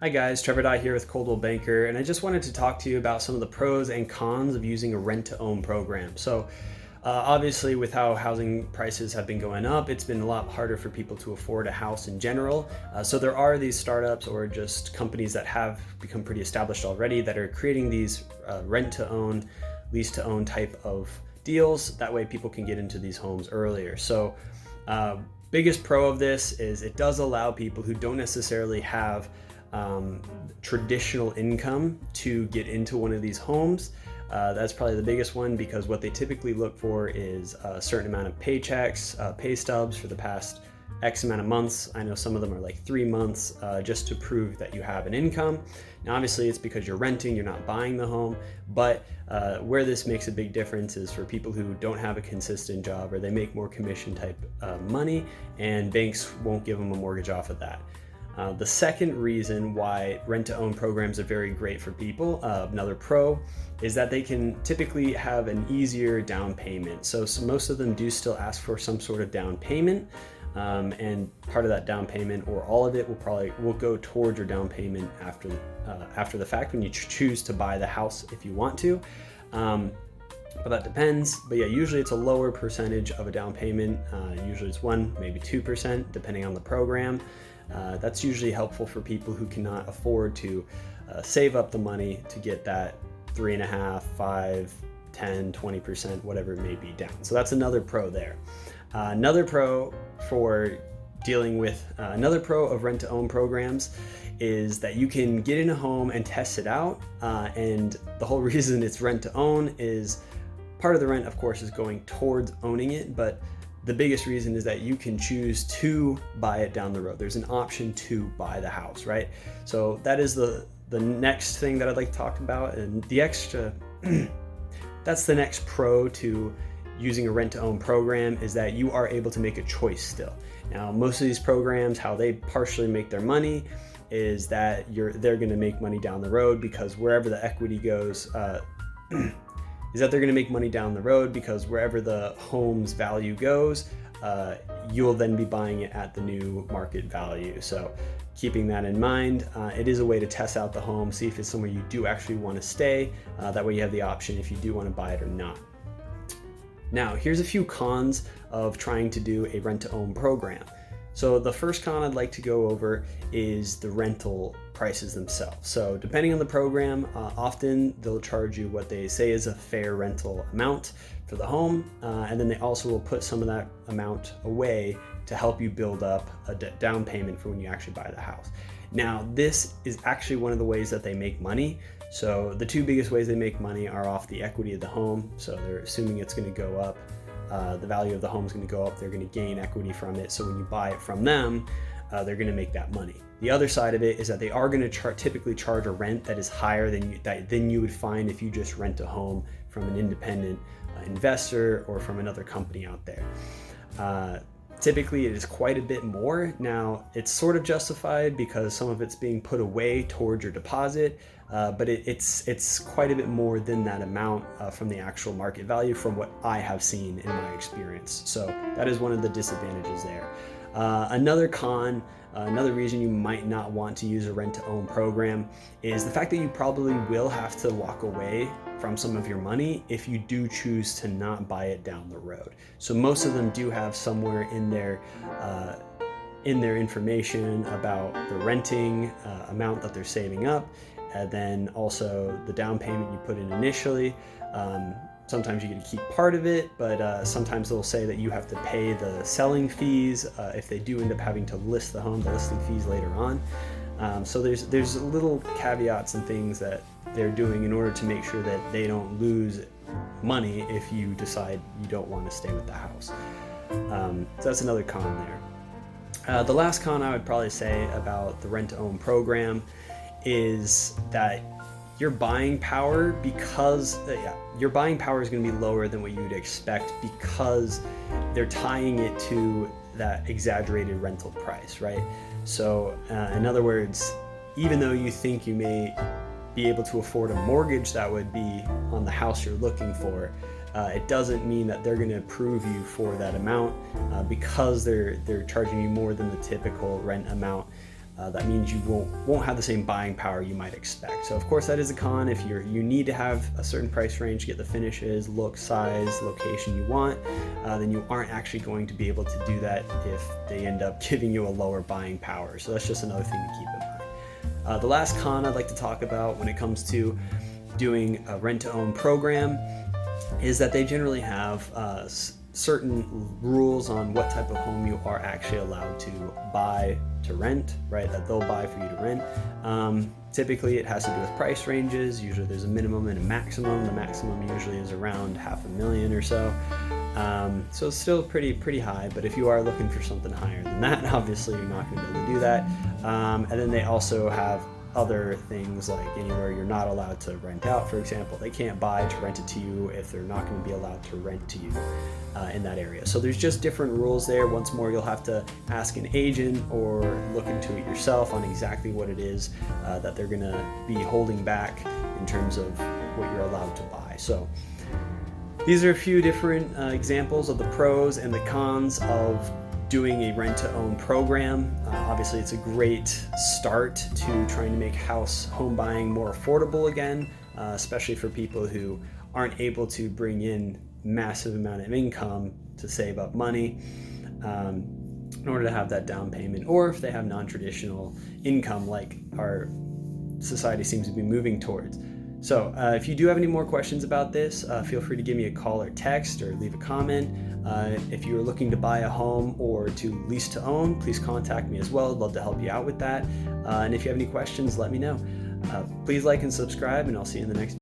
Hi guys, Trevor Daw here with Coldwell Banker, and I just wanted to talk to you about some of the pros and cons of using a rent-to-own program. Obviously, with how housing prices have been going up, it's been a lot harder for people to afford a house in general. So there are these startups or just companies that have become pretty established already that are creating these rent-to-own, lease-to-own type of deals. That way people can get into these homes earlier. Biggest pro of this is it does allow people who don't necessarily have traditional income to get into one of these homes. That's probably the biggest one because what they typically look for is a certain amount of paychecks, pay stubs for the past X amount of months. I know some of them are like 3 months, just to prove that you have an income. Now, obviously, it's because you're renting, you're not buying the home, but where this makes a big difference is for people who don't have a consistent job or they make more commission type money, and banks won't give them a mortgage off of that. The second reason why rent-to-own programs are very great for people, another pro, is that they can typically have an easier down payment. So most of them do still ask for some sort of down payment, and part of that down payment or all of it will go towards your down payment after the fact when you choose to buy the house if you want to. But that depends. But yeah, usually it's a lower percentage of a down payment. Usually it's 1, maybe 2%, depending on the program. That's usually helpful for people who cannot afford to save up the money to get that 3.5, 5, 10, 20%, whatever it may be down. So that's another pro there. Another pro of rent-to-own programs is that you can get in a home and test it out. And the whole reason it's rent-to-own is part of the rent, of course, is going towards owning it, but the biggest reason is that you can choose to buy it down the road. There's an option to buy the house, right? So that is the next thing that I'd like to talk about, and the extra that's the next pro to using a rent-to-own program, is that you are able to make a choice still. Now, most of these programs, how they partially make their money is that they're going to make money down the road because wherever the equity goes, wherever the home's value goes, you'll then be buying it at the new market value. So keeping that in mind, it is a way to test out the home, see if it's somewhere you do actually want to stay. That way you have the option if you do want to buy it or not. Now, here's a few cons of trying to do a rent-to-own program. So the first con I'd like to go over is the rental prices themselves. So depending on the program, often they'll charge you what they say is a fair rental amount for the home, and then they also will put some of that amount away to help you build up a down payment for when you actually buy the house. Now, this is actually one of the ways that they make money. So the two biggest ways they make money are off the equity of the home. So they're assuming it's going to go up. The value of the home is going to go up. They're going to gain equity from it. So when you buy it from them, they're going to make that money. The other side of it is that they are going to typically charge a rent that is higher than you would find if you just rent a home from an independent investor or from another company out there. Typically, it is quite a bit more. Now, it's sort of justified because some of it's being put away towards your deposit, but it's quite a bit more than that amount from the actual market value from what I have seen in my experience. So that is one of the disadvantages there. Another reason you might not want to use a rent-to-own program is the fact that you probably will have to walk away from some of your money if you do choose to not buy it down the road. So most of them do have somewhere in their information about the renting amount that they're saving up, and then also the down payment you put in initially. Sometimes you get to keep part of it, but sometimes they'll say that you have to pay the selling fees if they do end up having to list the home, the listing fees later on. So there's little caveats and things that they're doing in order to make sure that they don't lose money if you decide you don't want to stay with the house. So that's another con there. The last con I would probably say about the rent-to-own program is that your buying power is going to be lower than what you would expect because they're tying it to that exaggerated rental price, right? So in other words, even though you think you may be able to afford a mortgage that would be on the house you're looking for, it doesn't mean that they're going to approve you for that amount because they're charging you more than the typical rent amount. that means you won't have the same buying power you might expect. So of course that is a con. If you need to have a certain price range to get the finishes, look, size, location you want, then you aren't actually going to be able to do that if they end up giving you a lower buying power. So that's just another thing to keep in mind. The last con I'd like to talk about when it comes to doing a rent-to-own program is that they generally have certain rules on what type of home you are actually allowed to buy to rent, right? That they'll buy for you to rent. Typically it has to do with price ranges. Usually there's a minimum and a maximum. The maximum usually is around $500,000 or so. So it's still pretty high, but if you are looking for something higher than that, obviously you're not going to be able to do that. And then they also have other things like anywhere you're not allowed to rent out, for example. They can't buy to rent it to you if they're not going to be allowed to rent to you in that area. So there's just different rules there. Once more, you'll have to ask an agent or look into it yourself on exactly what it is that they're going to be holding back in terms of what you're allowed to buy. So these are a few different examples of the pros and the cons of doing a rent-to-own program. Obviously it's a great start to trying to make home buying more affordable again, especially for people who aren't able to bring in massive amount of income to save up money in order to have that down payment, or if they have non-traditional income like our society seems to be moving towards. So if you do have any more questions about this, feel free to give me a call or text or leave a comment. If you are looking to buy a home or to lease to own, please contact me as well. I'd love to help you out with that. And if you have any questions, let me know. Please like and subscribe, and I'll see you in the next video.